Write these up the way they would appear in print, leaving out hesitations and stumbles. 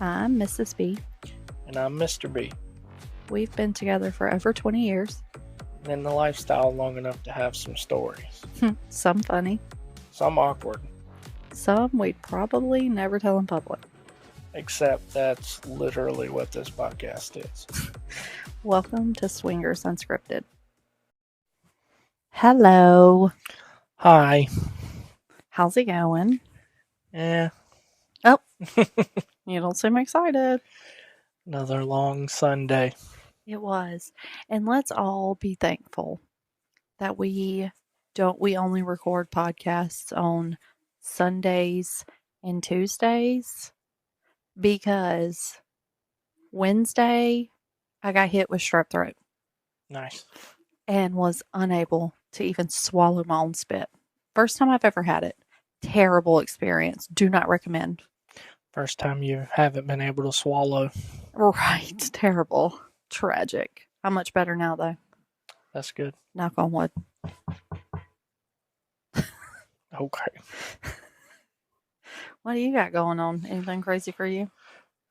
I'm Mrs. B. And I'm Mr. B. We've been together for over 20 years. In the lifestyle long enough to have some stories. Some funny. Some awkward. Some we'd probably never tell in public. Except that's literally what this podcast is. Welcome to Swingers Unscripted. Hello. Hi. How's it going? Yeah. Oh, you don't seem excited. Another long Sunday. It was. And let's all be thankful that we only record podcasts on Sundays and Tuesdays, because Wednesday I got hit with strep throat. Nice. And was unable to even swallow my own spit. First time I've ever had it. Terrible experience. Do not recommend. First time you haven't been able to swallow. Right. Terrible. Tragic. I'm much better now, though. That's good. Knock on wood. Okay. What do you got going on? Anything crazy for you?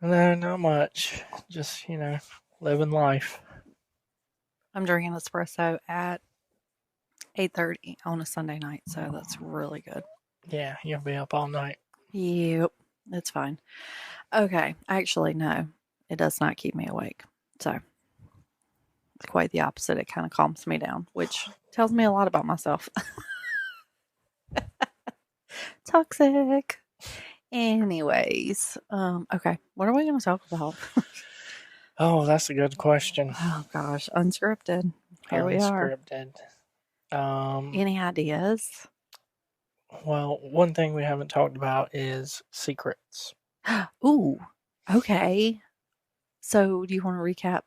No, not much. Just, living life. I'm drinking espresso at 8:30 on a Sunday night, so that's really good. Yeah, you'll be up all night. Yep. It's fine. Okay. Actually, no. It does not keep me awake. So, it's quite the opposite. It kind of calms me down, which tells me a lot about myself. Toxic. Anyways, okay. What are we going to talk about? Oh, that's a good question. Oh, gosh. Unscripted. Here we are. Unscripted. Any ideas? Well, one thing we haven't talked about is secrets. Ooh, okay. So, do you want to recap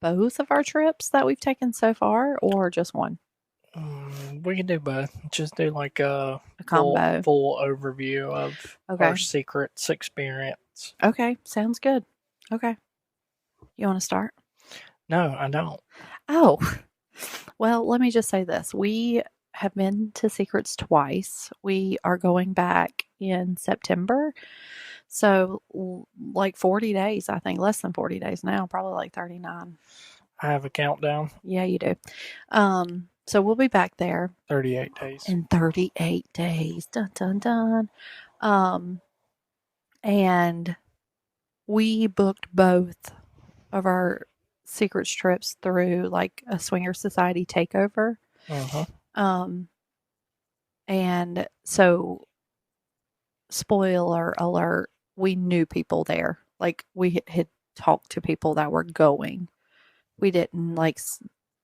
both of our trips that we've taken so far, or just one? We can do both. Just do like a combo. full overview of our secrets experience. Okay, sounds good. Okay. You want to start? No, I don't. Oh, well, let me just say this. We have been to Secrets twice. We are going back in September. So, like 40 days, I think. Less than 40 days now. Probably like 39. I have a countdown. Yeah, you do. So, we'll be back there. 38 days. In 38 days. Dun, dun, dun. And we booked both of our Secrets trips through like a Swinger Society takeover. And so, spoiler alert, we knew people there. Like, we had talked to people that were going. We didn't like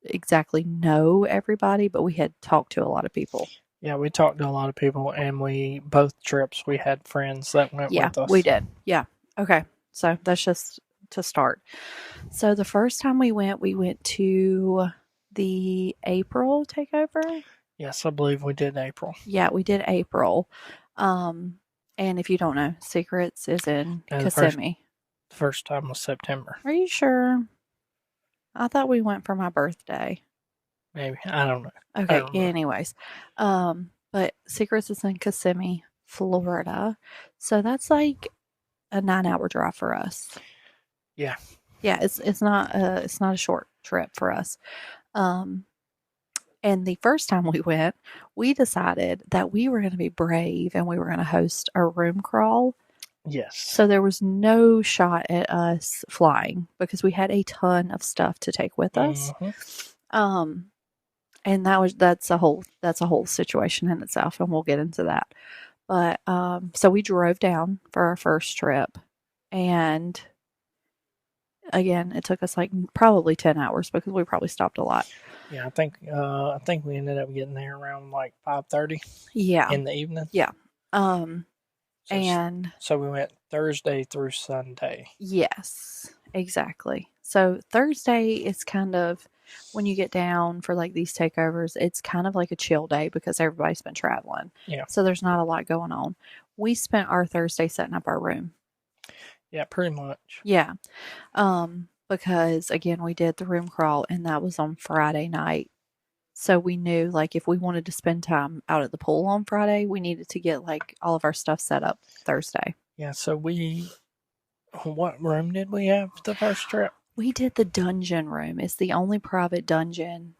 exactly know everybody, but we had talked to a lot of people. Yeah, we talked to a lot of people, and both trips we had friends that went with us. Yeah, we did. Yeah. Okay. So that's just to start. So the first time we went to the April takeover. Yes, I believe we did April. Yeah, we did April. And if you don't know, Secrets is in Kissimmee. The first time was September. Are you sure? I thought we went for my birthday. Maybe. I don't know. Okay, anyways. But Secrets is in Kissimmee, Florida. So that's like a 9-hour drive for us. Yeah. Yeah, it's not a short trip for us. And the first time we went, we decided that we were going to be brave and we were going to host a room crawl. Yes. So there was no shot at us flying because we had a ton of stuff to take with us. And that's a whole situation in itself, and we'll get into that. But so we drove down for our first trip, and again, it took us like probably 10 hours because we probably stopped a lot. Yeah, I think we ended up getting there around like 5:30. Yeah. In the evening. Yeah. So we went Thursday through Sunday. Yes, exactly. So Thursday is kind of, when you get down for like these takeovers, it's kind of like a chill day because everybody's been traveling. Yeah. So there's not a lot going on. We spent our Thursday setting up our room. Yeah, pretty much. Yeah. Because again, we did the room crawl and that was on Friday night. So we knew like if we wanted to spend time out at the pool on Friday, we needed to get like all of our stuff set up Thursday. Yeah, so we What room did we have the first trip? We did the dungeon room. It's the only private dungeon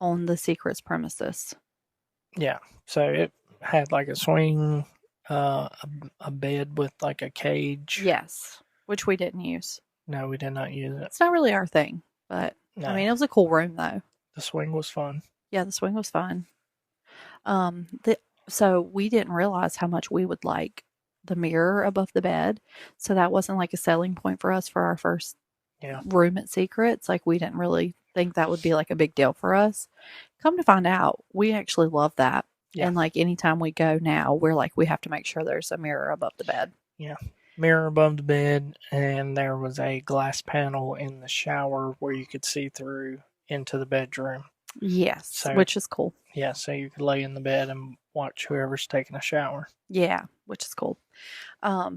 on the Secrets premises. Yeah. So it had like a swing, a bed with like a cage. Yes, which we didn't use. No, we did not use it. It's not really our thing, but I No. mean, it was a cool room though. The swing was fun. Yeah, the swing was fun. The so we didn't realize how much we would like the mirror above the bed. So that wasn't like a selling point for us for our first Yeah. room at Secrets. Like we didn't really think that would be like a big deal for us. Come to find out, we actually love that. Yeah. And like anytime we go now, we're like we have to make sure there's a mirror above the bed. Yeah. Mirror above the bed, and there was a glass panel in the shower where you could see through into the bedroom. Yes, So, which is cool. Yeah, so you could lay in the bed and watch whoever's taking a shower. Yeah, which is cool.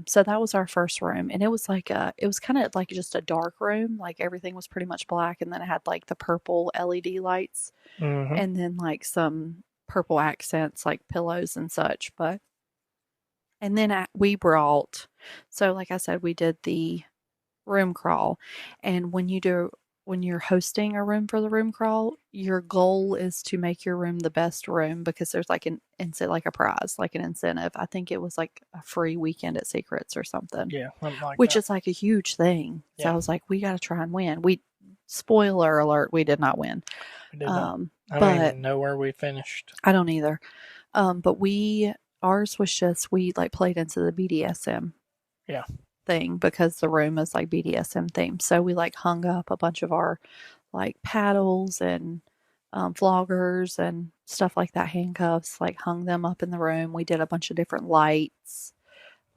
So that was our first room, and it was like it was kind of like just a dark room. Like everything was pretty much black, and then it had like the purple LED lights, and then like some purple accents, like pillows and such. But and then we brought, so like I said, we did the room crawl, and when you're hosting a room for the room crawl, your goal is to make your room the best room because there's like an incentive, like a prize, like an incentive. I think it was like a free weekend at Secrets or something. Yeah, something like which that. is like a huge thing. So Yeah. I was like, we got to try and win. We spoiler alert, we did not win. We did not. I but don't even know where we finished. I don't either. But ours was just we like played into the BDSM. Yeah. Thing because the room is like BDSM themed. So we like hung up a bunch of our like paddles and floggers and stuff like that, handcuffs, like hung them up in the room. We did a bunch of different lights.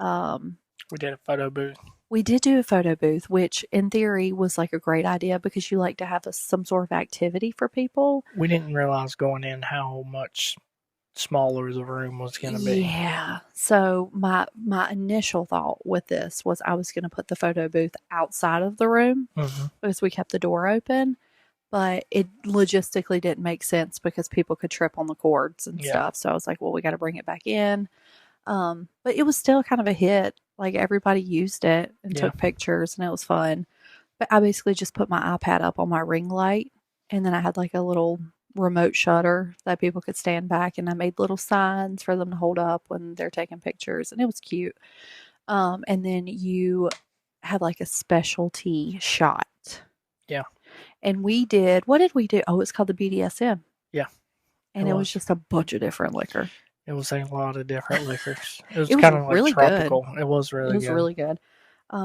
We did a photo booth. We did do a photo booth, which in theory was like a great idea because you like to have some sort of activity for people. We didn't realize going in how much smaller the room was going to be. Yeah. So my initial thought with this was I was going to put the photo booth outside of the room because we kept the door open, but it logistically didn't make sense because people could trip on the cords and stuff. So I was like, well, we got to bring it back in. But it was still kind of a hit. Like everybody used it and took pictures and it was fun. But I basically just put my iPad up on my ring light and then I had like a little remote shutter that people could stand back and I made little signs for them to hold up when they're taking pictures and it was cute. And then you have like a specialty shot. Yeah. And what did we do? Oh, it's called the BDSM. Yeah. And it was just a bunch of different liquor. It was a lot of different liquors. It was kind of like really tropical. Good. It was really good. It was really good.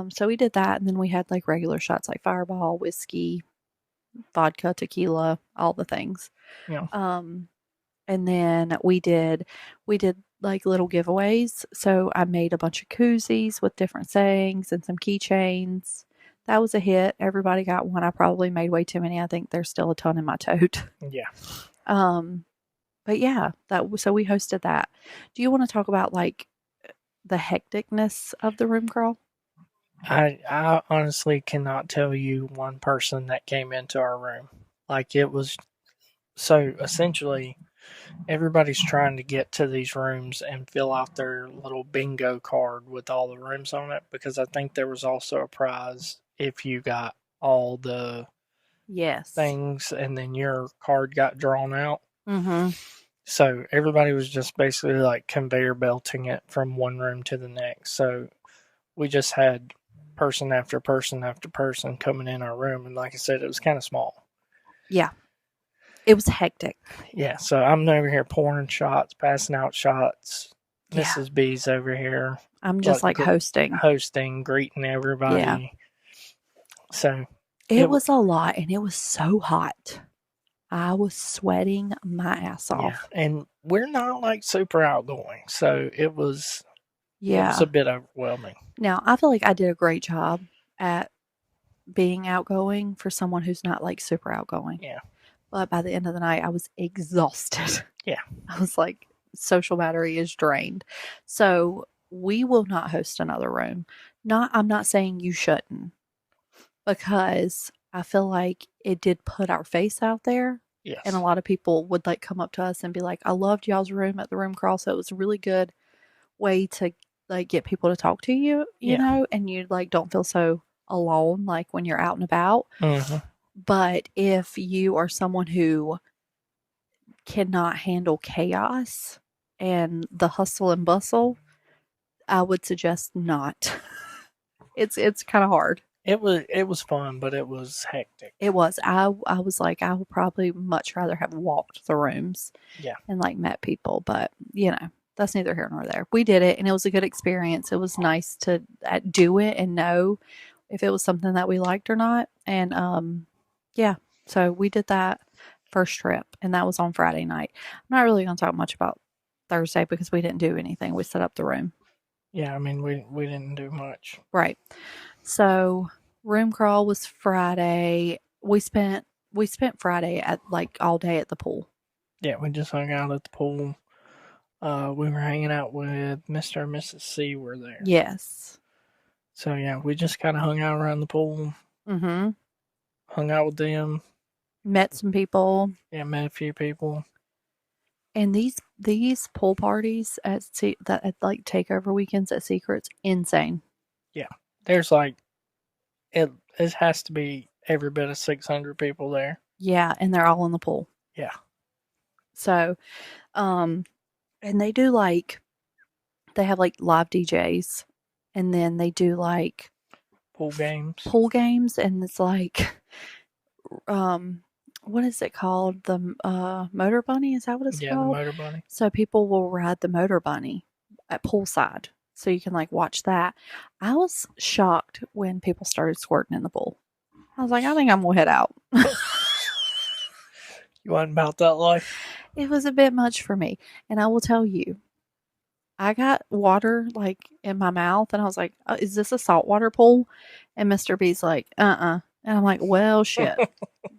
So we did that and then we had like regular shots like Fireball, whiskey, vodka, tequila, all the things. Yeah. And then we did like little giveaways. So I made a bunch of koozies with different sayings and some keychains. That was a hit. Everybody got one. I probably made way too many. I think there's still a ton in my tote. Yeah. But yeah, so we hosted that. Do you want to talk about like the hecticness of the room crawl? I honestly cannot tell you one person that came into our room. Like it was so essentially everybody's trying to get to these rooms and fill out their little bingo card with all the rooms on it because I think there was also a prize if you got all the things and then your card got drawn out. So everybody was just basically like conveyor belting it from one room to the next. So we just had person after person after person coming in our room. And like I said, it was kind of small. Yeah. It was hectic. Yeah. So I'm over here pouring shots, passing out shots. Yeah. Mrs. B's over here. I'm just like hosting, greeting everybody. Yeah. So it was a lot and it was so hot. I was sweating my ass off. Yeah. And we're not like super outgoing. So it was a bit overwhelming. Now, I feel like I did a great job at being outgoing for someone who's not like super outgoing. Yeah. But by the end of the night, I was exhausted. Yeah. I was like, social battery is drained. So we will not host another room. I'm not saying you shouldn't because I feel like it did put our face out there. Yes. And a lot of people would like come up to us and be like, I loved y'all's room at the room crawl. So it was a really good way to like get people to talk to you, you Yeah. know, and you like don't feel so alone like when you're out and about. Mm-hmm. But if you are someone who cannot handle chaos and the hustle and bustle, I would suggest not. It's kind of hard. It was fun, but it was hectic. It was. I was like I would probably much rather have walked the rooms Yeah. and like met people, but you know, that's neither here nor there. We did it and it was a good experience. It was nice to do it and know if it was something that we liked or not. And yeah, so we did that first trip and that was on Friday night. I'm not really going to talk much about Thursday because we didn't do anything. We set up the room. Yeah, I mean we didn't do much. Right. So room crawl was Friday. We spent Friday at like all day at the pool. Yeah, we just hung out at the pool. We were hanging out with Mr. and Mrs. C were there. Yes. So yeah, we just kind of hung out around the pool, Mm-hmm. hung out with them. Met some people. Yeah, met a few people. And these pool parties at like takeover weekends at Secrets, insane. Yeah, there's like it has to be every bit of 600 people there. Yeah, and they're all in the pool. Yeah. So, and they do like they have like live DJs, and then they do like Pool games. pool games, and it's like, what is it called? The motor bunny, is that what it's Yeah, the called? motor bunny. So people will ride the motor bunny at poolside, so you can like watch that. I was shocked when people started squirting in the pool. I was like, I think I'm gonna head out. You wasn't about that life. It was a bit much for me, and I will tell you, I got water like in my mouth, and I was like, "Is this a saltwater pool?" And Mr. B's like, "Uh-uh." And I'm like, "Well, shit,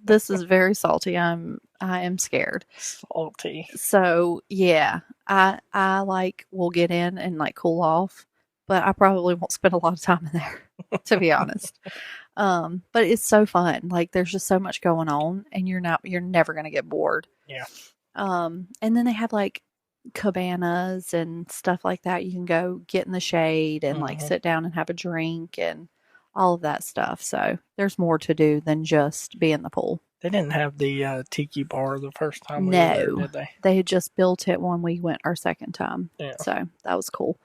this is very salty. I am scared." Salty. So yeah, I like will get in and like cool off, but I probably won't spend a lot of time in there, to be honest. But it's so fun. Like there's just so much going on, and you're never gonna get bored. Yeah. And then they have like cabanas and stuff like that. You can go get in the shade and like Mhm. sit down and have a drink and all of that stuff. So there's more to do than just be in the pool. They didn't have the tiki bar the first time we were there, No, did they? they had just built it when we went our second time. Yeah. So that was cool.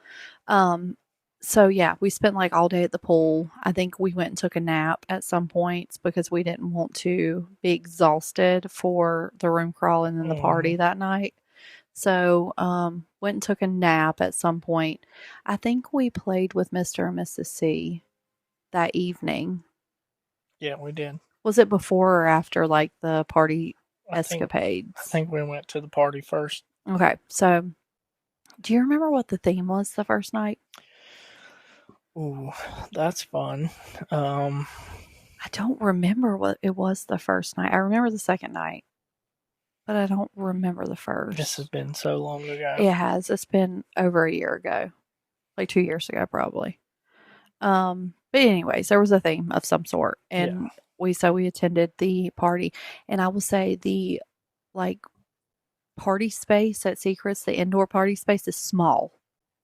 So yeah, we spent like all day at the pool. I think we went and took a nap at some points because we didn't want to be exhausted for the room crawl and then the party that night. So went and took a nap at some point. I think we played with Mr. and Mrs. C that evening. Yeah, we did. Was it before or after like the party I escapades? think we went to the party first. Okay, so do you remember what the theme was the first night? Ooh, that's fun. I don't remember what it was the first night. I remember the second night, but I don't remember the first. This has been so long ago. It has. It's been over a year ago, like 2 years ago, probably. But anyways, there was a theme of some sort, and we attended the party, and I will say the like party space at Secrets, the indoor party space is small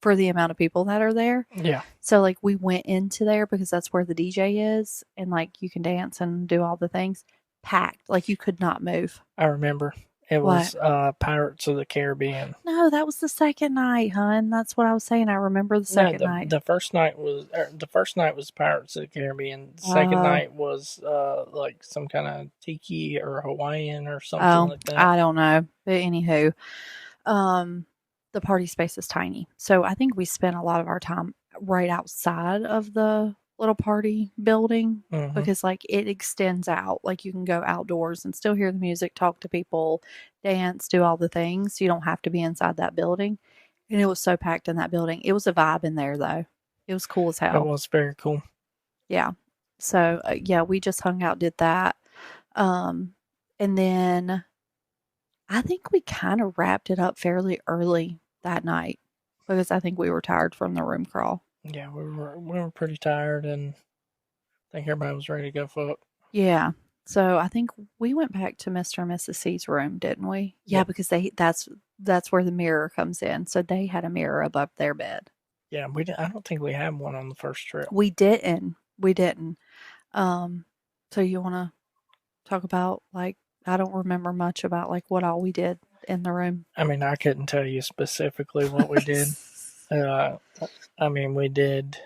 for the amount of people that are there. Yeah. So like we went into there because that's where the DJ is, and like you can dance and do all the things. Packed, like you could not move. I remember. It was Pirates of the Caribbean. No, that was the second night, hun. That's what I was saying. I remember the second night. The first night was Pirates of the Caribbean. The second night was like some kind of tiki or Hawaiian or something like that. I don't know. But anywho, the party space is tiny. So I think we spent a lot of our time right outside of the little party building because like it extends out. Like you can go outdoors and still hear the music, talk to people, dance, do all the things. You don't have to be inside that building. And it was so packed in that building. It was a vibe in there though. It was cool as hell. It was very cool. Yeah. So yeah, we just hung out, did that. And then I think we kind of wrapped it up fairly early that night because I think we were tired from the room crawl. Yeah, we were pretty tired, and I think everybody was ready to go fuck. Yeah. So I think we went back to Mr. and Mrs. C's room, didn't we? Yeah, because that's where the mirror comes in. So they had a mirror above their bed. Yeah, I don't think we had one on the first trip. We didn't. We didn't. Um, so you want to talk about like I don't remember much about like what all we did in the room. I mean, I couldn't tell you specifically what we did. Uh, I mean, we did.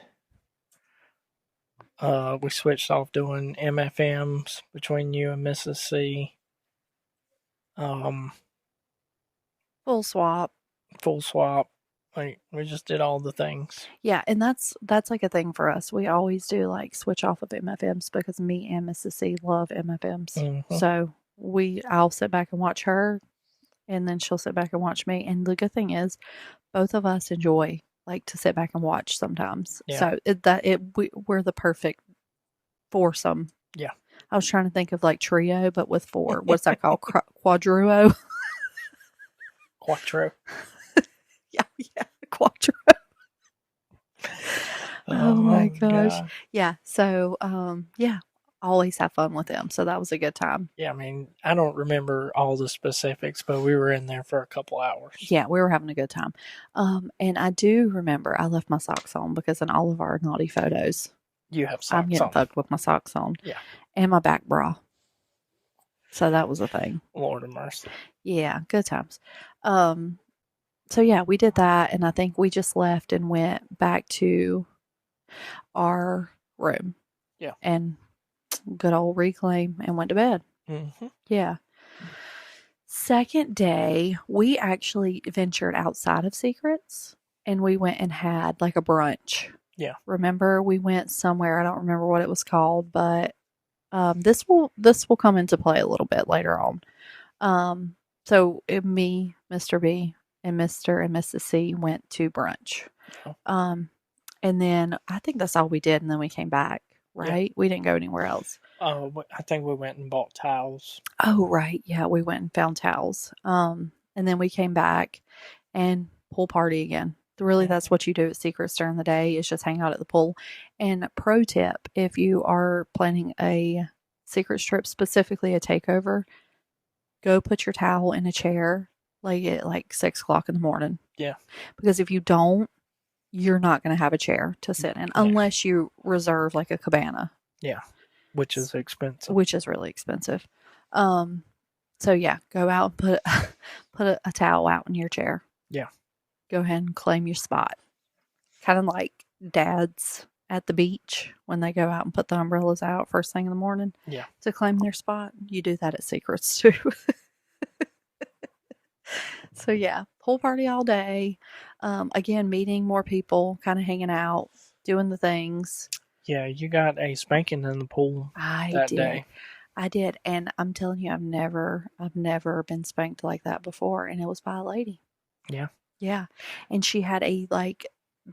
We switched off doing MFMs between you and Mrs. C. Um, Full swap. full swap. Like we just did all the things. Yeah, and that's like a thing for us. We always do like switch off of MFMs because me and Mrs. C love MFMs. Mm-hmm. So I'll sit back and watch her, and then she'll sit back and watch me. And the good thing is, both of us enjoy like to sit back and watch sometimes. Yeah. So we're the perfect foursome. Yeah. I was trying to think of like trio, but with four. What's that called? Quadruo. Quattro. Yeah, quadruo. Oh my gosh. God. Yeah. So, yeah, always have fun with them. So that was a good time. Yeah, I mean, I don't remember all the specifics, but we were in there for a couple hours. Yeah, we were having a good time. And I do remember I left my socks on because in all of our naughty photos, You have socks I'm getting on. fucked with my socks on. Yeah. And my back bra. So that was a thing. Lord of mercy. Yeah, good times. So yeah, we did that, and I think we just left and went back to our room. Yeah. And good old reclaim and went to bed. Mm-hmm. Yeah. Second day, we actually ventured outside of Secrets and we went and had like a brunch. Yeah. Remember, we went somewhere, I don't remember what it was called, but this will come into play a little bit later on. So me, Mr. B, and Mr. and Mrs. C went to brunch. Oh. And then I think that's all we did, and then we came back, right? Yeah. We didn't go anywhere else. I think we went and bought towels. Oh, right. Yeah, we went and found towels. And then we came back and pool party again. Really, that's what you do at Secrets during the day is just hang out at the pool. And pro tip, if you are planning a Secrets trip, specifically a takeover, go put your towel in a chair like at like 6 o'clock in the morning. Yeah. Because if you don't, you're not going to have a chair to sit in unless you reserve like a cabana. Yeah. Which is expensive. Which is really expensive. So yeah, go out and put a towel out in your chair. Yeah. Go ahead and claim your spot. Kind of like dads at the beach when they go out and put the umbrellas out first thing in the morning. Yeah. To claim their spot. You do that at Secrets too. So yeah, pool party all day. Again, meeting more people, kind of hanging out, doing the things. Yeah, you got a spanking in the pool that day. I did, and I'm telling you, I've never been spanked like that before, and it was by a lady. Yeah. Yeah, and she had a like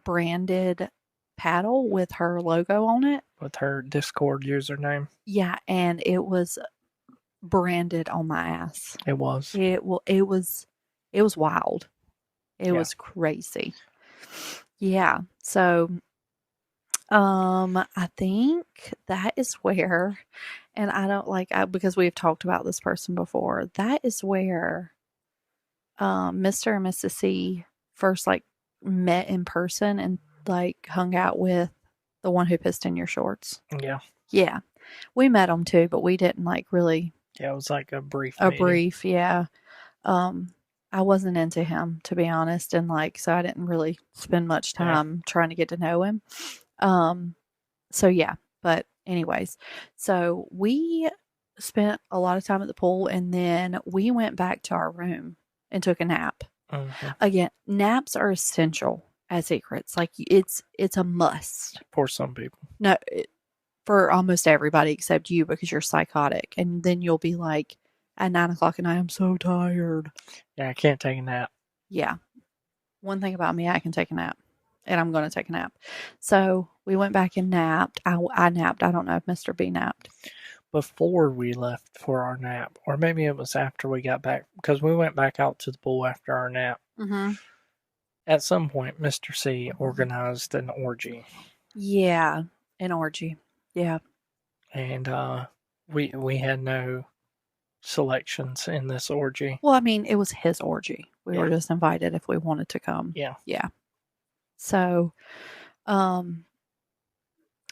branded paddle with her logo on it, with her Discord username. Yeah, and it was branded on my ass. It was. It was wild. It was crazy. Yeah. So, I think that is where, and I don't because we've talked about this person before, that is where, Mr. and Mrs. C first like met in person and like hung out with the one who pissed in your shorts. Yeah. Yeah. We met him too, but we didn't like really. Yeah. It was like a brief. Yeah. I wasn't into him, to be honest, and so I didn't really spend much time trying to get to know him. So yeah, but anyways, so we spent a lot of time at the pool, and then we went back to our room and took a nap. Mm-hmm. Again, naps are essential at Secrets. Like it's a must for some people. No, for almost everybody except you because you're psychotic, and then you'll be like. At 9 o'clock at night, I'm so tired. Yeah, I can't take a nap. Yeah. One thing about me, I can take a nap. And I'm going to take a nap. So we went back and napped. I napped. I don't know if Mr. B napped. Before we left for our nap. Or maybe it was after we got back. Because we went back out to the pool after our nap. Mm-hmm. At some point, Mr. C organized an orgy. Yeah. An orgy. Yeah. And we had no selections in this orgy. Well, I mean, it was his orgy. We were just invited if we wanted to come. Yeah. Yeah. So, um,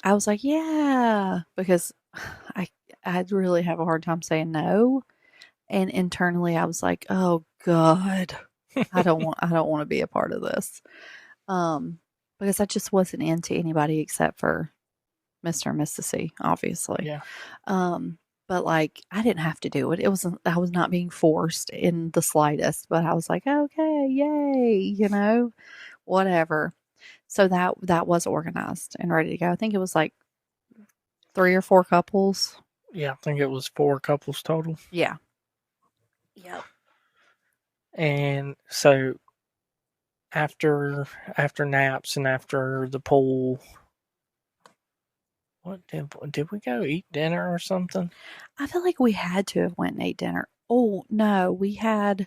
I was like, yeah, because I I'd really have a hard time saying no. And internally I was like, oh God, I don't want to be a part of this. Um, because I just wasn't into anybody except for Mr. and Mrs. C, obviously. Yeah. Um, but like I didn't have to do it. It wasn't I was not being forced in the slightest, but I was like, okay, yay, whatever. So that was organized and ready to go. I think it was like 3 or 4 couples. Yeah, I think it was 4 couples total. Yeah. Yep. And so after naps and after the pool, what did we go eat dinner or something? I feel like we had to have went and ate dinner. Oh, no, we had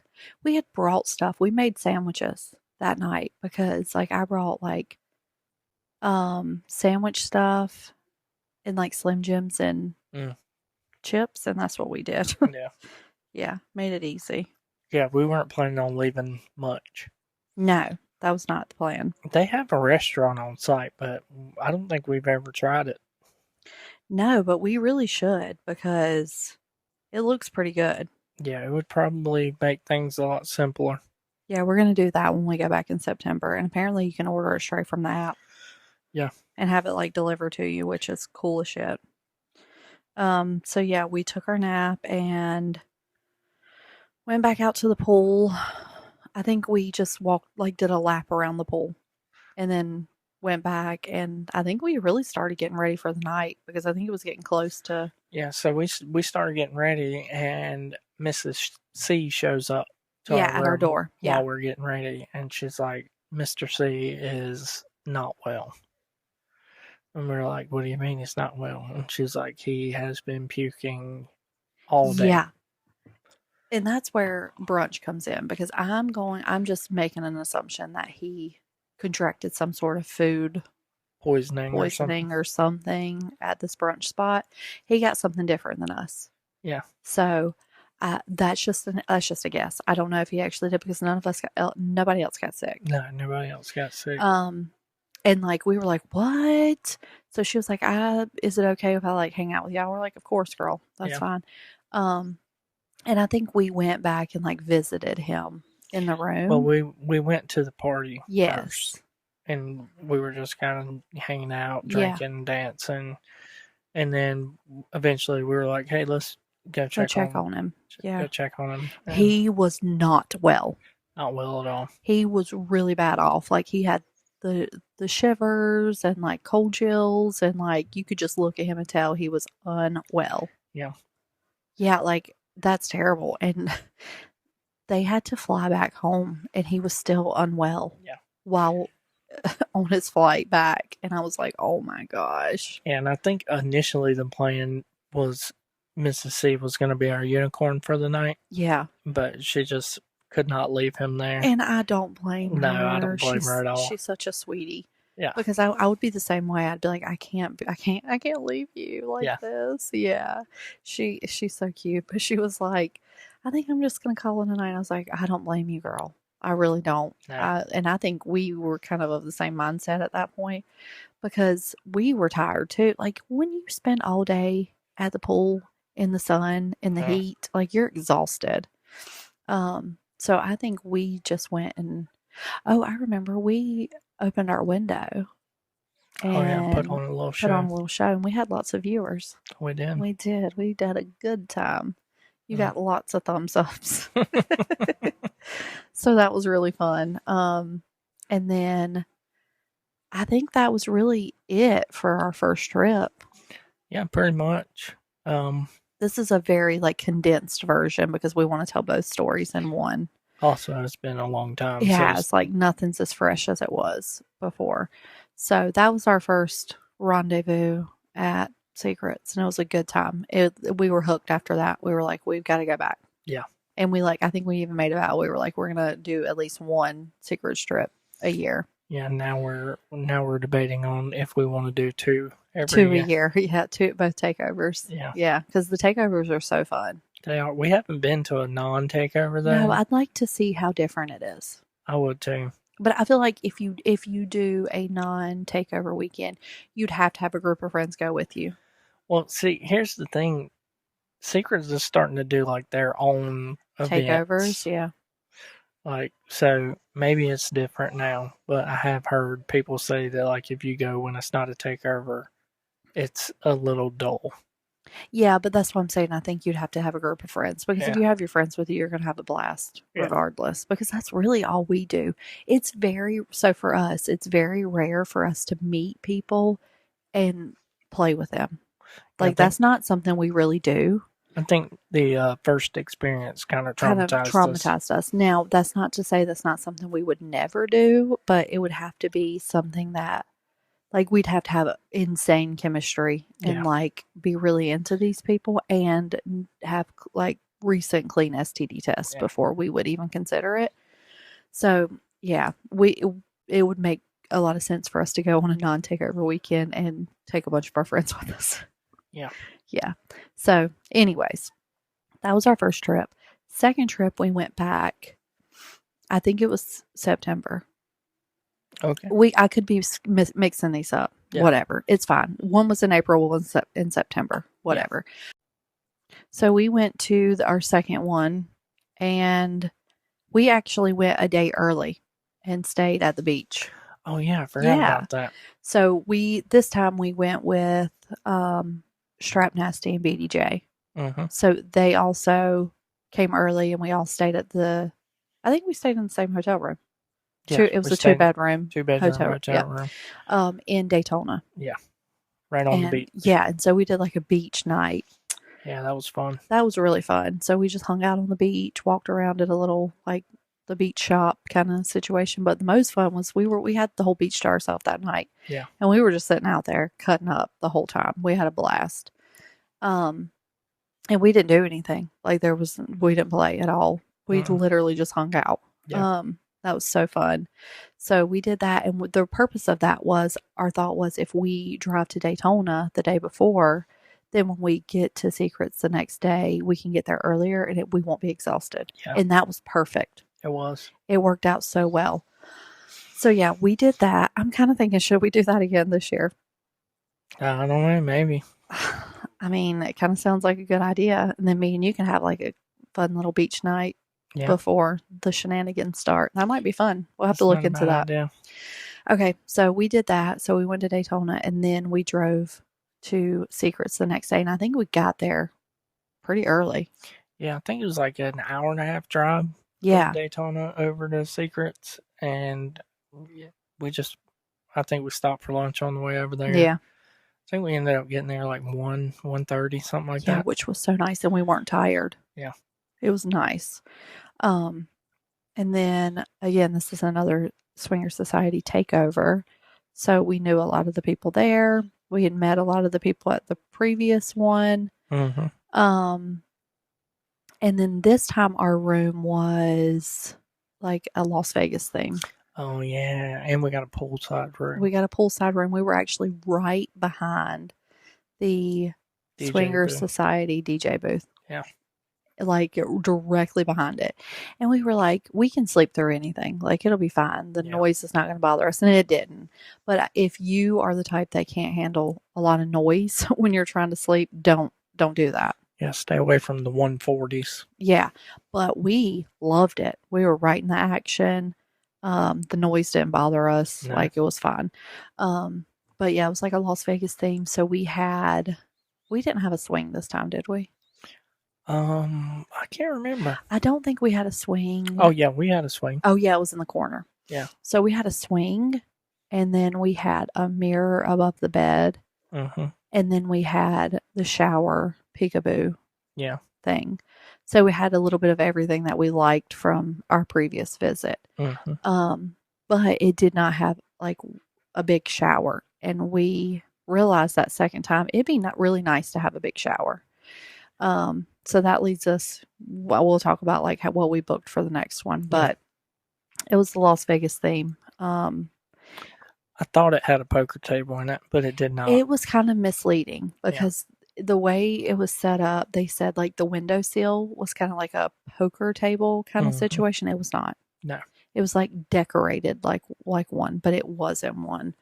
brought stuff. We made sandwiches that night because like I brought like sandwich stuff and like Slim Jims and Mm, chips, and that's what we did. yeah. Yeah, made it easy. Yeah, we weren't planning on leaving much. No, that was not the plan. They have a restaurant on site, but I don't think we've ever tried it. No, but we really should because it looks pretty good. Yeah, it would probably make things a lot simpler. Yeah, we're going to do that when we go back in September. And apparently you can order it straight from the app Yeah. and have it like delivered to you, which is cool as shit. So yeah, we took our nap and went back out to the pool. I think we just walked, like, did a lap around the pool and then went back. And I think we really started getting ready for the night because I think it was getting close to. Yeah, so we started getting ready, and Mrs. C shows up to Yeah, our at our room door. Yeah. while we're getting ready, and she's like, "Mr. C is not well." And we're like, "What do you mean he's not well?" And she's like, "He has been puking all day." Yeah. And that's where brunch comes in because I'm just making an assumption that he contracted some sort of food Poisoning or something at this brunch spot. He got something different than us. Yeah. So that's just a guess. I don't know if he actually did because nobody else got sick. No, nobody else got sick. And like we were like, what? So she was like, is it okay if I like hang out with y'all? We're like, of course, girl, that's Yeah. fine. And I think we went back and like visited him in the room. Well, we went to the party Yes. first, and we were just kind of hanging out, drinking, dancing, and then eventually we were like, "Hey, let's go check on him." Yeah. Go check on him. And He was not well. not well at all. He was really bad off. Like he had the shivers and like cold chills, and like you could just look at him and tell he was unwell. Yeah. Yeah, like that's terrible. And they had to fly back home and he was still unwell. Yeah. While on his flight back. And I was like, oh my gosh. And I think initially the plan was Mrs. C was going to be our unicorn for the night. Yeah. But she just could not leave him there. And I don't blame her. No, I don't blame her at all. She's such a sweetie. Yeah. Because I would be the same way. I'd be like, I can't leave you like this. Yeah. She's so cute. But she was like, I think I'm just gonna call it a night. I was like, I don't blame you, girl. I really don't. No. And I think we were kind of the same mindset at that point because we were tired too. Like when you spend all day at the pool in the sun, in the heat, like you're exhausted. So I think we just went and, I remember we opened our window and put on a little show. And we had lots of viewers. We did. We did a good time. You got lots of thumbs ups. So that was really fun. And then I think that was really it for our first trip. Yeah, pretty much. This is a very like condensed version because we want to tell both stories in one. Also, it's been a long time. Yeah, it's like nothing's as fresh as it was before. So that was our first rendezvous at Secrets, and it was a good time. We were hooked after that. We were like, we've got to go back. Yeah. And I think we even made a vow. We were like, we're going to do at least one Secrets trip a year. Yeah, now we're debating on if we want to do two a year. Yeah, both takeovers. Yeah. Yeah, because the takeovers are so fun. They are. We haven't been to a non-takeover though. No, I'd like to see how different it is. I would too. But I feel like if you do a non-takeover weekend, you'd have to have a group of friends go with you. Well, see, here's the thing. Secrets is starting to do like their own Takeovers, events. yeah. Like, so maybe it's different now, but I have heard people say that, like, if you go when it's not a takeover, it's a little dull. Yeah, but that's what I'm saying. I think you'd have to have a group of friends because if Yeah. you have your friends with you, you're going to have a blast Yeah. regardless because that's really all we do. So for us, it's very rare for us to meet people and play with them. Like, that's not something we really do. I think the first experience kind of Kind of traumatized us. traumatized us. Now, that's not to say that's not something we would never do, but it would have to be something that, like, we'd have to have insane chemistry and, Yeah. like, be really into these people and have, like, recent clean STD tests Yeah. before we would even consider it. So, yeah, it would make a lot of sense for us to go on a non-takeover weekend and take a bunch of our friends with us. Yeah. Yeah. So, anyways, that was our first trip. Second trip, we went back, I think it was September. Okay. I could be mixing these up. Yeah. Whatever. It's fine. One was in April, one was in September. Whatever. Yeah. So we went to our second one, and we actually went a day early and stayed at the beach. Oh, yeah. I forgot about that. So this time we went with Strap Nasty and BDJ. Mm-hmm. So they also came early, and we all stayed I think we stayed in the same hotel room. Yeah, It was a two-bedroom hotel room. In Daytona. Yeah, right on the beach. Yeah, and so we did like a beach night. Yeah, that was fun. That was really fun. So we just hung out on the beach, walked around at a little, like, the beach shop kind of situation. But the most fun was we had the whole beach to ourselves that night. Yeah. And we were just sitting out there cutting up the whole time. We had a blast. And we didn't do anything. Like, we didn't play at all. We literally just hung out. Yeah. That was so fun. So we did that, and the purpose of that was, our thought was, if we drive to Daytona the day before, then when we get to Secrets the next day, we can get there earlier and we won't be exhausted. Yeah. And that was perfect. It was. It worked out so well. So yeah, we did that. I'm kind of thinking, should we do that again this year? I don't know, maybe. I mean, it kind of sounds like a good idea. And then me and you can have like a fun little beach night before the shenanigans start. That might be fun. We'll have to look into that. Idea. Okay, so we did that. So we went to Daytona, and then we drove to Secrets the next day. And I think we got there pretty early. Yeah, I think it was like an hour and a half drive. Yeah. From Daytona over to Secrets. And I think we stopped for lunch on the way over there. Yeah. I think we ended up getting there like 1:30, something like that. Yeah, which was so nice, and we weren't tired. Yeah. It was nice. And then, again, this is another Swinger Society takeover. So we knew a lot of the people there. We had met a lot of the people at the previous one. Mm-hmm. And then this time our room was like a Las Vegas theme. Oh, yeah. And we got a poolside room. We were actually right behind the Swinger Society DJ booth. Yeah. Like, directly behind it. And we were like, we can sleep through anything. Like, it'll be fine. The noise is not going to bother us. And it didn't. But if you are the type that can't handle a lot of noise when you're trying to sleep, don't do that. Yeah, stay away from the 140s. Yeah. But we loved it. We were right in the action. The noise didn't bother us. No. Like, it was fine. But yeah, it was like a Las Vegas theme. So we didn't have a swing this time, did we? I can't remember. I don't think we had a swing. Oh, yeah, we had a swing. Oh, yeah, it was in the corner. Yeah. So we had a swing, and then we had a mirror above the bed. Mm-hmm. And then we had the shower peekaboo thing. So we had a little bit of everything that we liked from our previous visit. Mm-hmm. But it did not have like a big shower. And we realized that second time it'd be not really nice to have a big shower. So that leads us, we'll talk about like what we booked for the next one, but it was the Las Vegas theme. I thought it had a poker table in it, but it did not. It was kind of misleading because the way it was set up, they said like the windowsill was kind of like a poker table kind of situation. It was not. No. It was like decorated like one, but it wasn't one.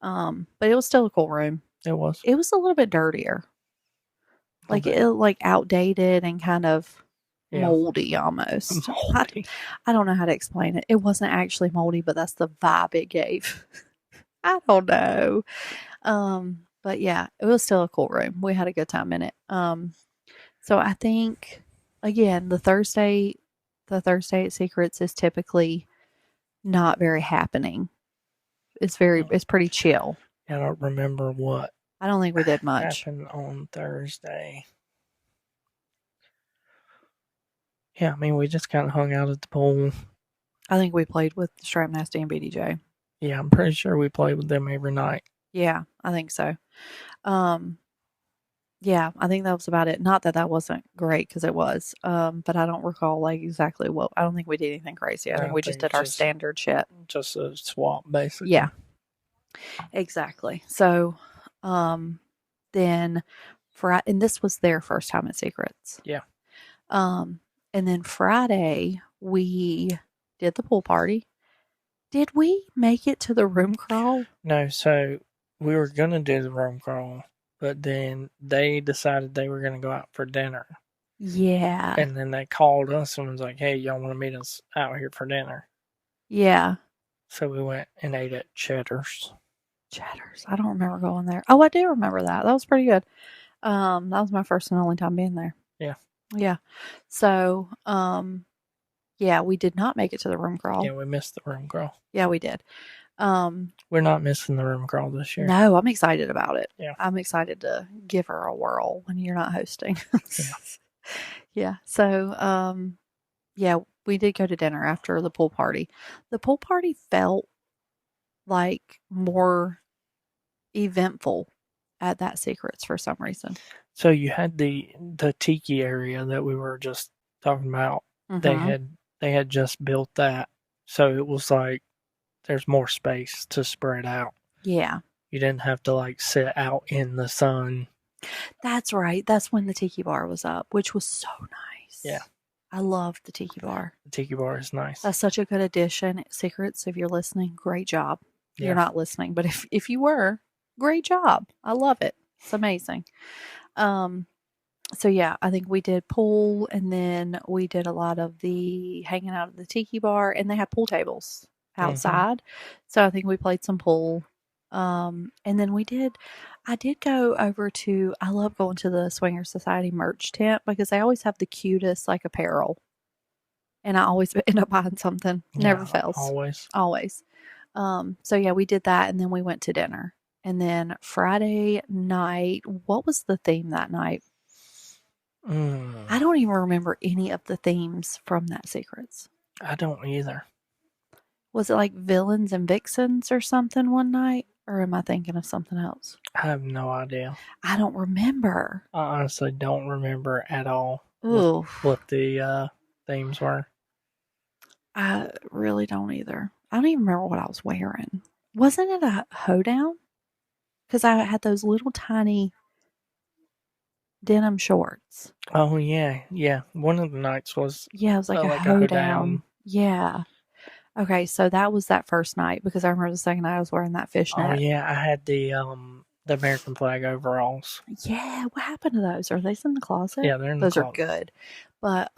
But it was still a cool room. It was. It was a little bit dirtier. Like Okay. it like outdated and kind of Yeah. moldy almost. Moldy. I don't know how to explain it. It wasn't actually moldy, but that's the vibe it gave. I don't know. But yeah, it was still a cool room. We had a good time in it. So I think again, the Thursday at Secrets is typically not very happening. It's pretty chill. I don't remember what I don't think we did much. happened on Thursday. Yeah, I mean, we just kind of hung out at the pool. I think we played with Strap Nasty and BDJ. Yeah, I'm pretty sure we played with them every night. Yeah, I think so. Yeah, I think that was about it. Not that that wasn't great because it was. But I don't recall like exactly what. I don't think we did anything crazy. I think we just did our standard shit. Just a swap, basically. Yeah, exactly. So, then Friday, and this was their first time at Secrets. Yeah. And then Friday we did the pool party. Did we make it to the room crawl? No, so we were gonna do the room crawl, but then they decided they were gonna go out for dinner. Yeah. And then they called us and was like, "Hey, y'all want to meet us out here for dinner?" Yeah. So we went and ate at Cheddar's. Cheddar's. I don't remember going there. Oh, I do remember that. That was pretty good. That was my first and only time being there. Yeah. Yeah. So, yeah, we did not make it to the room crawl. Yeah, we missed the room crawl. Yeah, we did. We're not missing the room crawl this year. No, I'm excited about it. Yeah. I'm excited to give her a whirl when you're not hosting. Yeah. Yeah. So, yeah, we did go to dinner after the pool party. The pool party felt like more eventful at that Secrets for some reason. So you had the tiki area that we were just talking about. Mm-hmm. They had just built that, so it was like there's more space to spread out. Yeah. You didn't have to like sit out in the sun. That's right. That's when the tiki bar was up, which was so nice. Yeah. I loved the tiki bar. The tiki bar is nice. That's such a good addition. Secrets, if you're listening, great job. Yeah. You're not listening, but if you were, great job. I love it. It's amazing. So yeah, I think we did pool and then we did a lot of the hanging out at the tiki bar and they have pool tables outside. So I think we played some pool. And then I did go over to, I love going to the Swinger Society merch tent because they always have the cutest like apparel. And I always end up buying something. Never fails. Always. So yeah, we did that and then we went to dinner. And then Friday night, what was the theme that night? I don't even remember any of the themes from that Secrets. I don't either. Was it like villains and vixens or something one night? Or am I thinking of something else? I have no idea. I don't remember. I honestly don't remember at all what the themes were. I really don't either. I don't even remember what I was wearing. Wasn't it a hoedown? Because I had those little tiny denim shorts. Oh, yeah. Yeah. One of the nights was... Yeah, it was like a hoedown. Yeah. Okay, so that was that first night because I remember the second night I was wearing that fishnet. Oh, yeah. I had the American flag overalls. Yeah, what happened to those? Are they in the closet? Yeah, they're in the closet. Those are good. But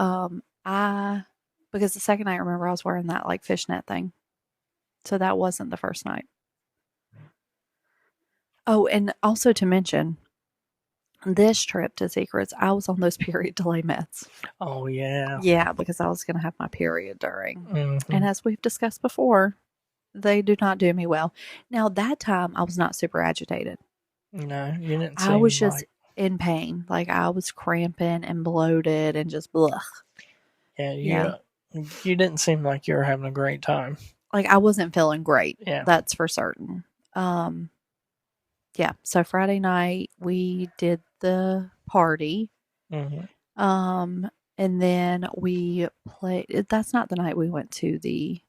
because the second night, I remember I was wearing that like fishnet thing. So that wasn't the first night. Oh, and also to mention, this trip to Secrets, I was on those period delay meds. Oh, yeah. Yeah, because I was going to have my period during. Mm-hmm. And as we've discussed before, they do not do me well. Now, that time, I was not super agitated. No, you didn't I was just in pain. Like, I was cramping and bloated and just blah. Yeah, you didn't seem like you were having a great time. Like, I wasn't feeling great. Yeah. That's for certain. Yeah, so Friday night, we did the party. Mm-hmm. And then we played. That's not the night we went to the...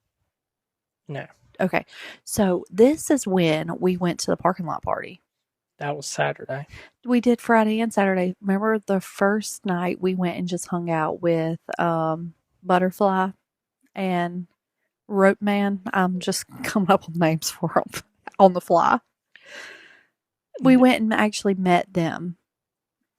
No. Okay, so this is when we went to the parking lot party. That was Saturday. We did Friday and Saturday. Remember the first night we went and just hung out with Butterfly and Rope Man. I'm just coming up with names for them on the fly. We went and actually met them.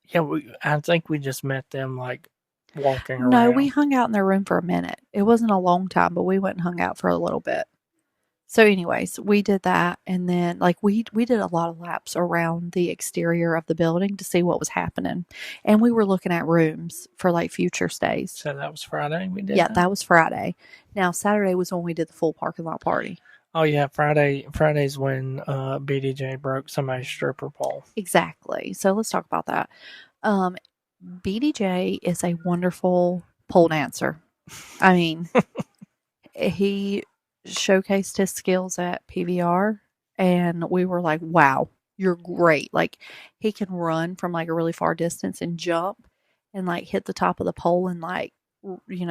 Yeah, I think we just met them like walking No, we around. hung out in their room for a minute. It wasn't a long time, but we went and hung out for a little bit. So, anyways, we did that, and then like we did a lot of laps around the exterior of the building to see what was happening, and we were looking at rooms for like future stays. So that was Friday we did Yeah, that? that was Friday. Now Saturday was when we did the full parking lot party. Oh yeah, Friday's when BDJ broke somebody's stripper pole. Exactly. So let's talk about that. Um, BDJ is a wonderful pole dancer. I mean, he showcased his skills at PVR, and we were like, wow, you're great. Like, he can run from like a really far distance and jump and like hit the top of the pole and like,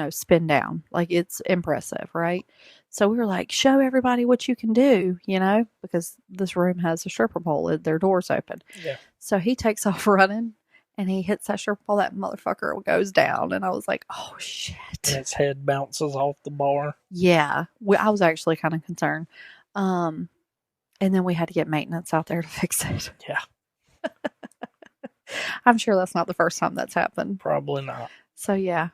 spin down. Like, it's impressive, right? So we were like, show everybody what you can do, because this room has a stripper pole, their door's open. Yeah. So he takes off running and he hits that stripper pole, that motherfucker goes down. And I was like, oh shit. And its head bounces off the bar. Yeah. I was actually kind of concerned. And then we had to get maintenance out there to fix it. Yeah. I'm sure that's not the first time that's happened. Probably not. So yeah,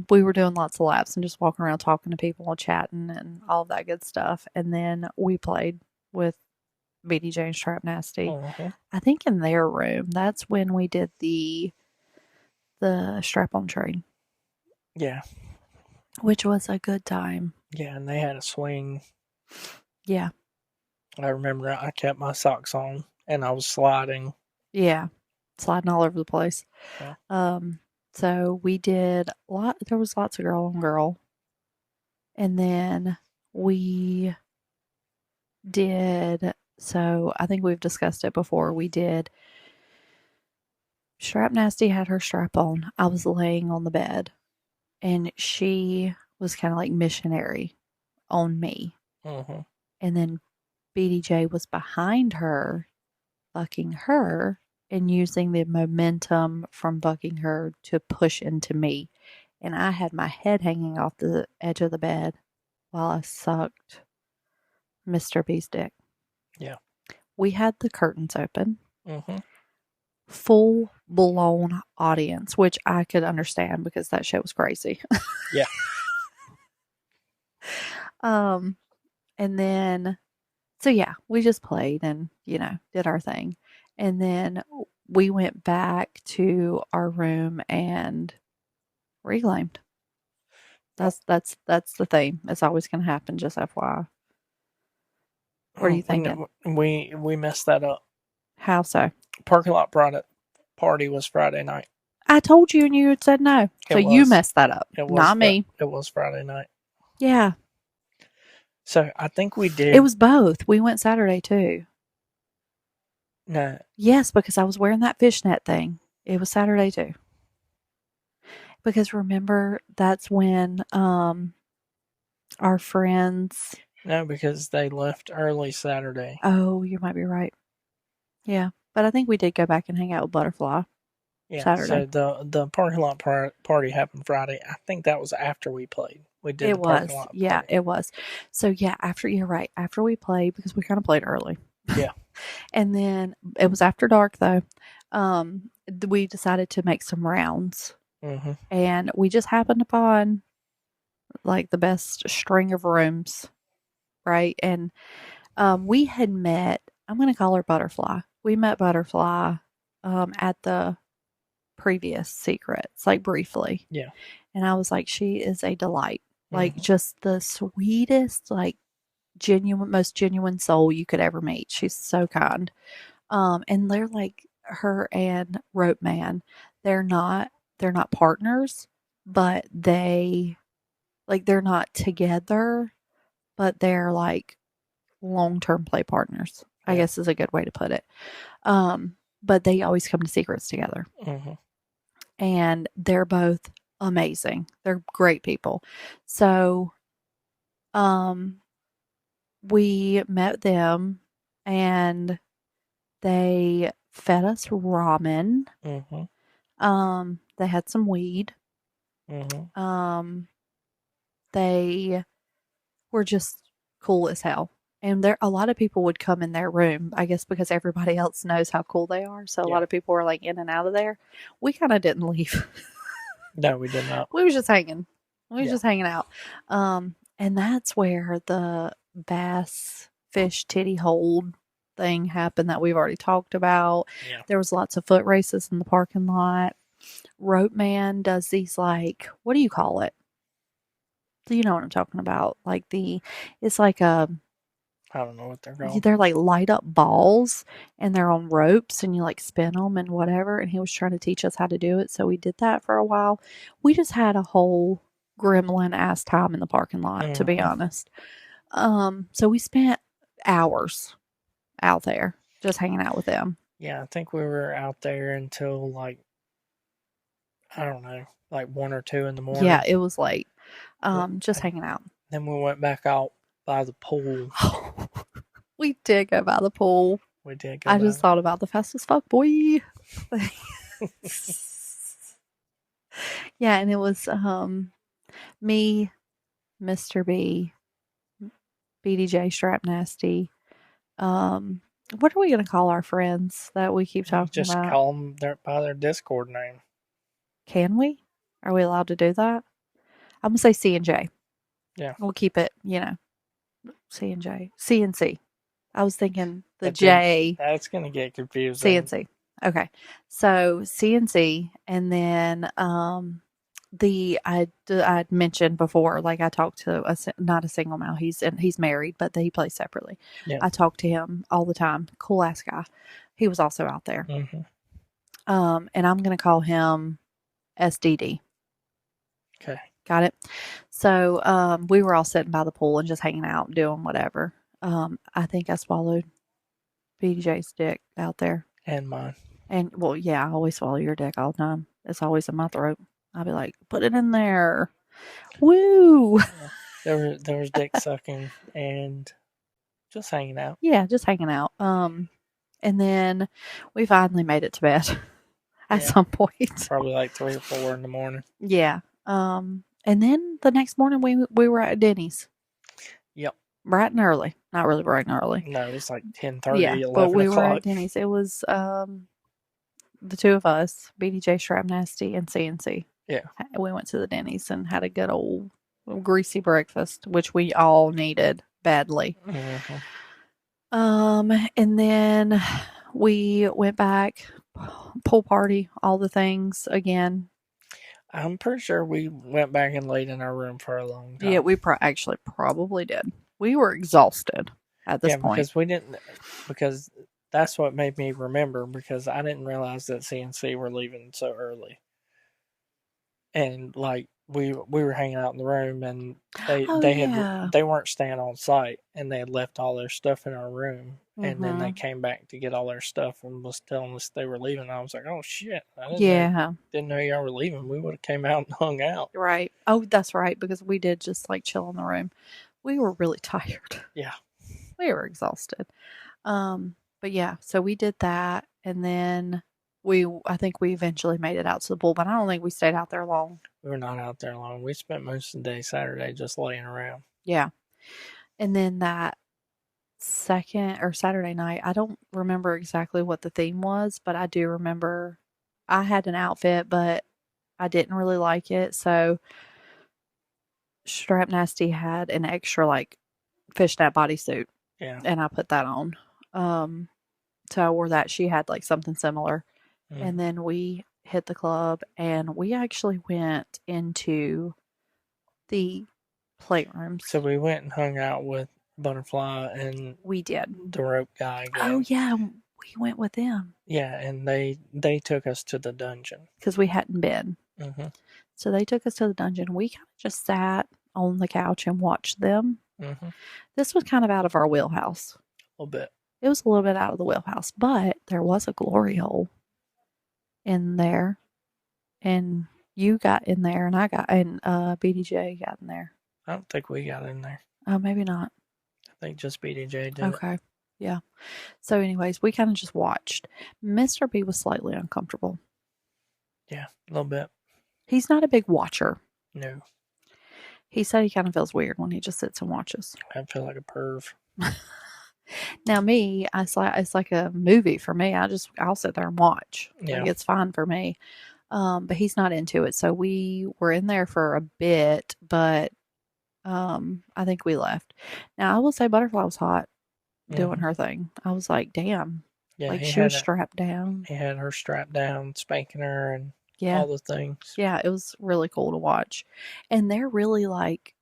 we were doing lots of laps and just walking around talking to people and chatting and all of that good stuff. And then we played with BDJ and Strap Nasty. Mm-hmm. I think in their room, that's when we did the strap on train. Yeah. Which was a good time. Yeah, and they had a swing. Yeah. I remember I kept my socks on and I was sliding. Yeah. Sliding all over the place. Yeah. So we did there was lots of girl on girl. And then we did, so I think we've discussed it before. We did Strap Nasty had her strap on. I was laying on the bed and she was kind of like missionary on me. Mm-hmm. And then BDJ was behind her, bucking her and using the momentum from bucking her to push into me. And I had my head hanging off the edge of the bed while I sucked Mr. B's dick. Yeah. We had the curtains open. Mm-hmm. Full blown audience, which I could understand because that shit was crazy. Yeah. And then, so yeah, we just played and, did our thing. And then we went back to our room and reclaimed. That's the theme. It's always going to happen, just FYI. What are you thinking? We messed that up. How so? Parking lot party was Friday night. I told you and you had said no. So you messed that up. Not me. It was Friday night. Yeah. So I think we did. It was both. We went Saturday too. No. Yes, because I was wearing that fishnet thing. It was Saturday too. Because remember, that's when our friends. No, because they left early Saturday. Oh, you might be right. Yeah, but I think we did go back and hang out with Butterfly. Yeah, Saturday. So the parking lot party happened Friday. I think that was after we played. We did the parking lot party. Yeah, it was. So yeah, you're right. After we played, because we kind of played early. Yeah. And then it was after dark though. We decided to make some rounds. Mm-hmm. And we just happened upon like the best string of rooms, right? And we had met, I'm going to call her Butterfly. We met Butterfly at the previous Secrets, like briefly. Yeah. And I was like, she is a delight. Like just the sweetest, like most genuine soul you could ever meet. She's so kind. And they're like, her and Rope Man, they're not partners, but they're not together, but they're like long-term play partners, I guess is a good way to put it. But they always come to Secrets together. Mm-hmm. And they're both amazing. They're great people. So, we met them and they fed us ramen. Mm-hmm. They had some weed. Mm-hmm. They were just cool as hell. And there, a lot of people would come in their room, I guess, because everybody else knows how cool they are. So a Yeah. lot of people were like in and out of there. We kind of didn't leave. No, we did not. We was just hanging. We was Yeah. just hanging out. And that's where the bass fish titty hold thing happened that we've already talked about. Yeah. There was lots of foot races in the parking lot. Rope Man does these, like, what do you call it? Do you know what I'm talking about? Like it's like I don't know what they're called. they're like light up balls and they're on ropes and you like spin them and whatever. And he was trying to teach us how to do it. So we did that for a while. We just had a whole gremlin ass time in the parking lot, to be honest. So we spent hours out there just hanging out with them. Yeah, I think we were out there until like, I don't know, like 1 or 2 in the morning. Yeah, it was late. Just hanging out. Then we went back out by the pool. We did go by the pool. We did go I just thought about the fast as fuck boy. Yeah, and it was me, Mr. B, BDJ Strap Nasty. What are we gonna call our friends that we keep talking Just about? call them by their Discord name. Can we? Are we allowed to do that? I'm gonna say C and J. Yeah. We'll keep it, C and J. C and C. I was thinking the But J. That's gonna get confusing. C and C. Okay. So C and C, and then I'd mentioned before, like I talked to not a single male. He's married, but he plays separately. Yeah. I talk to him all the time. Cool ass guy. He was also out there. Mm-hmm. And I'm gonna call him SDD. Okay. Got it. So we were all sitting by the pool and just hanging out, doing whatever. I think I swallowed BJ's dick out there. And mine. And well, yeah, I always swallow your dick all the time. It's always in my throat. I'll be like, put it in there. Woo! There was dick sucking and just hanging out. Yeah, just hanging out. And then we finally made it to bed at some point. Probably like 3 or 4 in the morning. Yeah. And then the next morning we were at Denny's. Yep. Bright and early. Not really bright and early. No, it's like 10:30, yeah, 11 but we o'clock. were at Denny's. It was the two of us, BDJ Strap Nasty and CNC. Yeah. We went to the Denny's and had a good old greasy breakfast, which we all needed badly. Mm-hmm. And then we went back, pool party, all the things again. I'm pretty sure we went back and laid in our room for a long time. Yeah, we actually probably did. We were exhausted at this point. Because that's what made me remember, because I didn't realize that CNC were leaving so early. And like we were hanging out in the room, and they weren't staying on site, and they had left all their stuff in our room, and then they came back to get all their stuff and was telling us they were leaving. I was like, oh shit! I didn't know y'all were leaving. We would have came out and hung out. Right. Oh, that's right, because we did just like chill in the room. We were really tired. Yeah. We were exhausted. But yeah, so we did that, and then I think we eventually made it out to the pool, but I don't think we stayed out there long. We were not out there long. We spent most of the day Saturday just laying around. Yeah. And then that Saturday night, I don't remember exactly what the theme was, but I do remember I had an outfit, but I didn't really like it. So Strap Nasty had an extra like fishnet bodysuit. Yeah. And I put that on. So I wore that. She had like something similar. Mm. And then we hit the club, and we actually went into the playrooms. So we went and hung out with Butterfly and we did the rope guy again. Oh yeah, we went with them. Yeah, and they took us to the dungeon because we hadn't been. Mm-hmm. So they took us to the dungeon. We kind of just sat on the couch and watched them. Mm-hmm. This was kind of out of our wheelhouse. A little bit. It was a little bit out of the wheelhouse, but there was a glory hole in there, and you got in there, and BDJ got in there. I don't think we got in there. Oh, maybe not. I think just BDJ did. Okay. Yeah. So anyways, we kind of just watched. Mr. B was slightly uncomfortable. Yeah, a little bit. He's not a big watcher. No. He said he kind of feels weird when he just sits and watches. I feel like a perv. Now me, it's like a movie for me. I'll sit there and watch. Yeah. Like it's fine for me. But he's not into it. So we were in there for a bit, but I think we left. Now I will say Butterfly was hot doing her thing. I was like, damn. Yeah, Like she was strapped down. He had her strapped down, spanking her and Yeah. all the things. Yeah, it was really cool to watch. And they're really like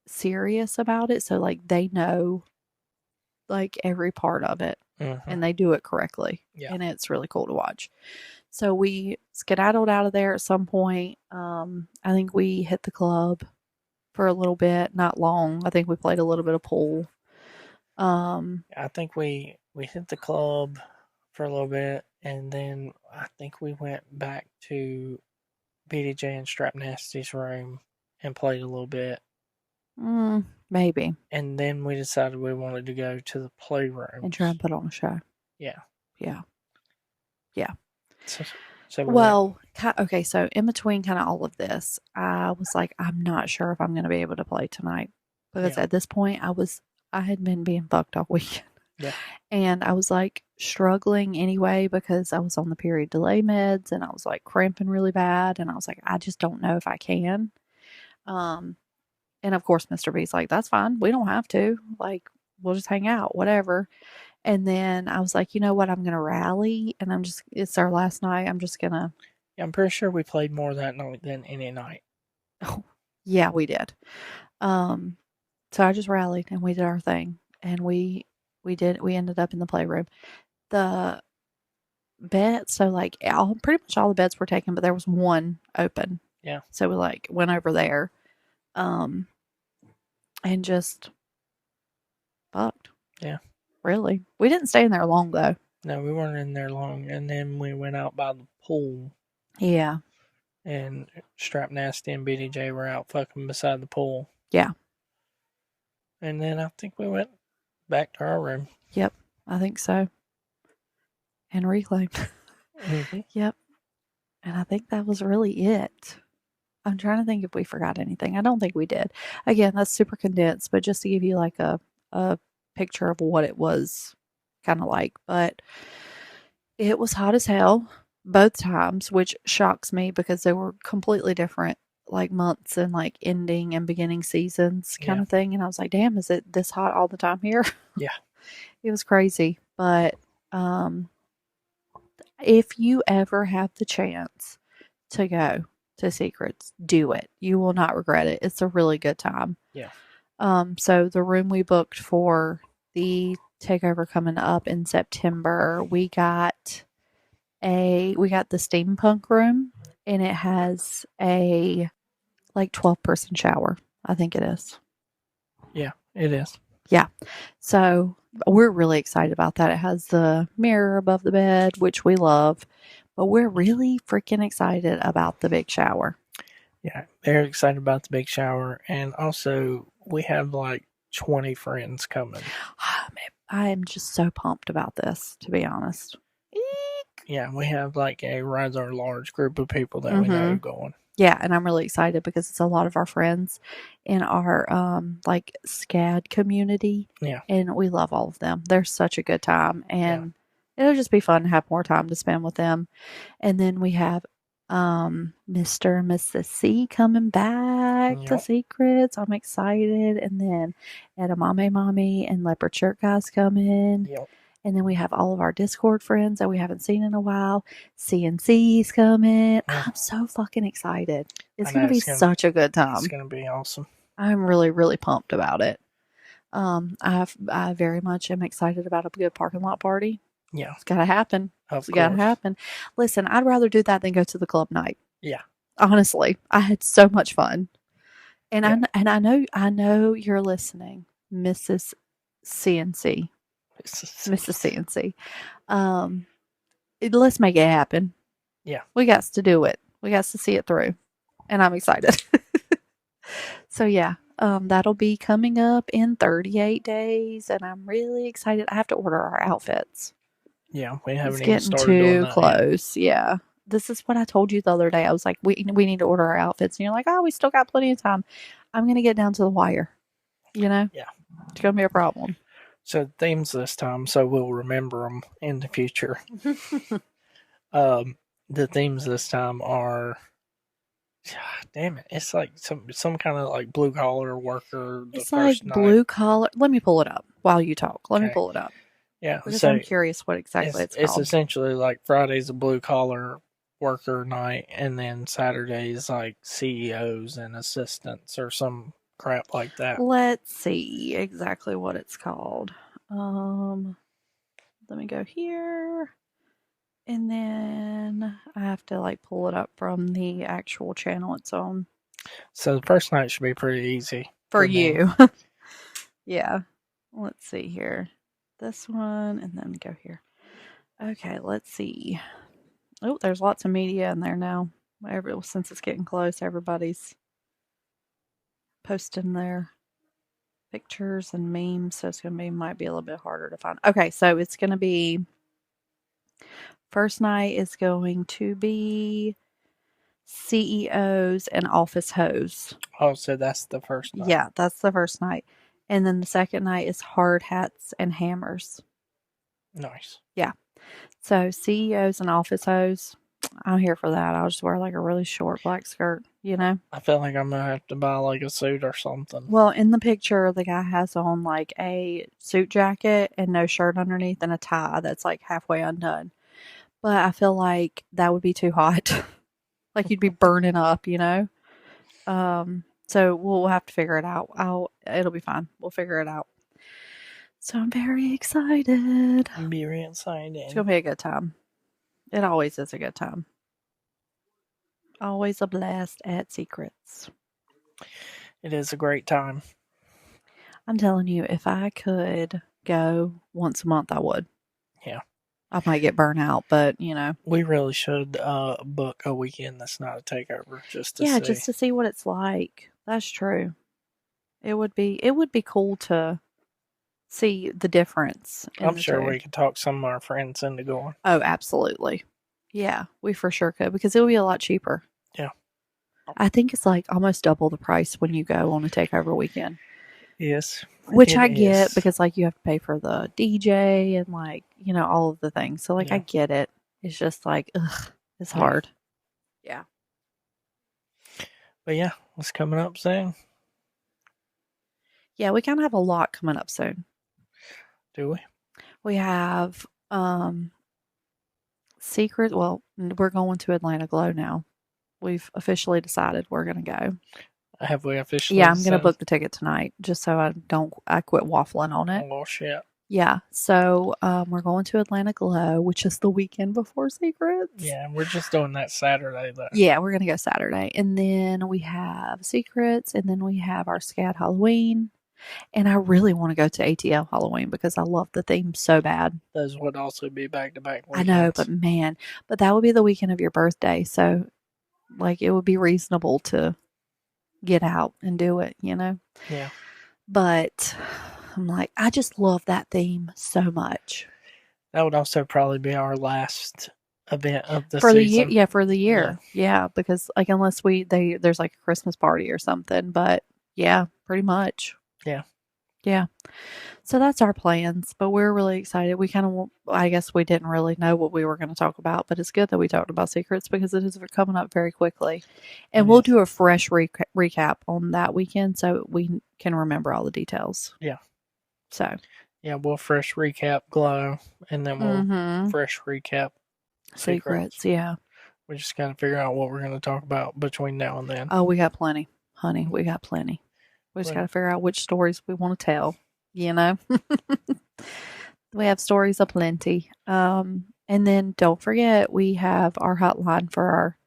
serious about it. So like they know like every part of it and they do it correctly. Yeah. And it's really cool to watch. So we skedaddled out of there at some point. I think we hit the club for a little bit, not long. I think we played a little bit of pool. I think we hit the club for a little bit, and then I think we went back to BDJ and Strap Nasty's room and played a little bit. Maybe. And then we decided we wanted to go to the playroom and try and put on a show. Yeah. Yeah. Yeah. So well, okay, so in between kind of all of this, I was like, I'm not sure if I'm going to be able to play tonight because at this point I had been being fucked all weekend. Yeah. And I was like struggling anyway because I was on the period delay meds and I was like cramping really bad and I was like, I just don't know if I can. And of course, Mr. B's like, that's fine. We don't have to. Like, we'll just hang out, whatever. And then I was like, you know what? I'm going to rally and it's our last night. I'm just going to. Yeah, I'm pretty sure we played more that night than any night. Oh, yeah, we did. So I just rallied and we did our thing. And we ended up in the playroom. The beds, so like pretty much all the beds were taken, but there was one open. Yeah. So we like went over there. And just fucked. Yeah. Really. We didn't stay in there long though. No, we weren't in there long. And then we went out by the pool. Yeah. And Strap Nasty and BDJ were out fucking beside the pool. Yeah. And then I think we went back to our room. Yep. I think so. And reclaimed. Yep. And I think that was really it. I'm trying to think if we forgot anything. I don't think we did. Again, that's super condensed, but just to give you like a picture of what it was kind of like. But it was hot as hell both times, which shocks me because they were completely different like months and like ending and beginning seasons kind of thing. And I was like, damn, is it this hot all the time here? Yeah. It was crazy. But if you ever have the chance to go to Secrets, do it. You will not regret it. It's a really good time. Yeah. So the room we booked for the takeover coming up in September, we got the steampunk room and it has a like 12-person shower. I think it is. Yeah, it is. Yeah. So we're really excited about that. It has the mirror above the bed, which we love. But we're really freaking excited about the big shower. Yeah, very excited about the big shower. And also, we have like 20 friends coming. I am just so pumped about this, to be honest. Eek. Yeah, we have like a rather large group of people that we know going. Yeah, and I'm really excited because it's a lot of our friends in our like SCAD community. Yeah. And we love all of them. They're such a good time. And it'll just be fun to have more time to spend with them. And then we have Mr. and Mrs. C coming back to Secrets. I'm excited. And then Edamame Mommy and Leopard Shirt guys coming. Yep. And then we have all of our Discord friends that we haven't seen in a while. CNC's coming. I'm so fucking excited. It's going to be such a good time. It's going to be awesome. I'm really, really pumped about it. I very much am excited about a good parking lot party. Yeah. It's got to happen. It's got to happen. Listen, I'd rather do that than go to the club night. Yeah. Honestly, I had so much fun. And I know you're listening, Mrs. CNC. Mrs. CNC. Let's make it happen. Yeah. We got to do it. We got to see it through. And I'm excited. So yeah, that'll be coming up in 38 days and I'm really excited. I have to order our outfits. Yeah, we haven't even started doing that. It's getting too close. Yeah. this is what I told you the other day. I was like, we need to order our outfits. And you're like, oh, we still got plenty of time. I'm going to get down to the wire. You know, Yeah. it's going to be a problem. So themes this time, so we'll remember them in the future. The themes this time are, damn it, it's like some kind of like blue collar worker. The It's like first night, blue collar. Let me pull it up while you talk. Let me okay, pull it up yeah. because So I'm curious what exactly it's it's called. essentially like Friday's a blue collar worker night, and then Saturday's like CEOs and assistants or some crap like that. Let's see exactly what it's called. Let me go here. And then I have to like pull it up from the actual channel it's on. So the first night should be pretty easy For me. you. Yeah. Let's see here. This one and then go here. Okay, let's see. Oh, there's lots of media in there now. Since it's getting close, everybody's posting their pictures and memes, so it's might be a little bit harder to find. Okay, so it's gonna be first night is going to be CEOs and office hoes. Oh, so that's the first night. Yeah, that's the first night. And then the second night is hard hats and hammers. Nice. Yeah. So CEOs and office hoes, I'm here for that. I'll just wear like a really short black skirt, you know? I feel like I'm gonna have to buy like a suit or something. Well, in the picture, the guy has on like a suit jacket and no shirt underneath and a tie that's like halfway undone. But I feel like that would be too hot. Like you'd be burning up, you know? So we'll have to figure it out. It'll be fine. We'll figure it out. So I'm very excited. Very exciting. It's gonna be a good time. It always is a good time. Always a blast at Secrets. It is a great time. I'm telling you, if I could go once a month, I would. Yeah. I might get burnt out, but you know. We really should book a weekend that's not a takeover just to see. Just to see what it's like. That's true. It would be cool to see the difference. I'm sure we could talk some of our friends into going. Oh, absolutely. Yeah, we for sure could because it'll be a lot cheaper. Yeah. I think it's like almost double the price when you go on a takeover weekend. Yes. Which I get because like you have to pay for the DJ and like, you know, all of the things. So like I get it. It's just like, it's hard. Yeah. But yeah, what's coming up soon? Yeah, we kind of have a lot coming up soon. Do we? We have Secret. Well, we're going to Atlanta Glow now. We've officially decided we're going to go. Have we officially? Yeah, I'm going to book the ticket tonight just so I quit waffling on it. Oh, shit. Yeah, so we're going to Atlanta Glow, which is the weekend before Secrets. Yeah, we're just doing that Saturday, though. Yeah, we're going to go Saturday. And then we have Secrets, and then we have our SCAD Halloween. And I really want to go to ATL Halloween because I love the theme so bad. Those would also be back-to-back weekends. I know, but that would be the weekend of your birthday. So, like, it would be reasonable to get out and do it, you know? Yeah. But I'm like, I just love that theme so much. That would also probably be our last event of the season. Year, yeah, for the year. Yeah, because like unless there's like a Christmas party or something, but yeah, pretty much. Yeah. Yeah. So that's our plans, but we're really excited. We kind of, I guess we didn't really know what we were going to talk about, but it's good that we talked about Secrets because it is coming up very quickly. And we'll do a fresh recap on that weekend so we can remember all the details. Yeah. So. Yeah, we'll fresh recap Glow, and then we'll fresh recap Secrets. Yeah. We just got to figure out what we're going to talk about between now and then. Oh, we got plenty, honey. We got plenty. We just got to figure out which stories we want to tell, you know? We have stories aplenty. And then don't forget, we have our hotline for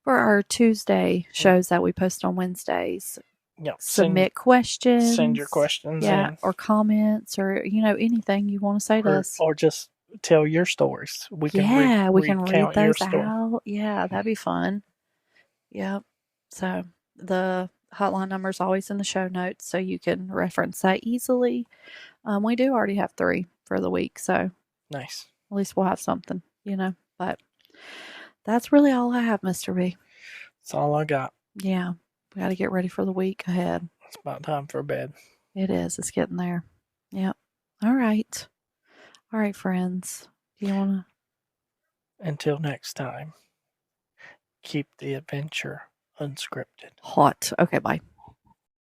our Tuesday shows that we post on Wednesdays. Yeah. Submit questions. Send your questions in. Or comments or, you know, anything you want to say to us. Or just tell your stories. We can we can read those out. Yeah, that'd be fun. Yep. So the hotline number is always in the show notes, so you can reference that easily. We do already have 3 for the week, so nice. At least we'll have something, you know. But that's really all I have, Mr. B. That's all I got. Yeah, we got to get ready for the week ahead. It's about time for bed. It is. It's getting there. Yep. All right. All right, friends. Do you want to? Until next time, keep the adventure unscripted. Hot. Okay, bye.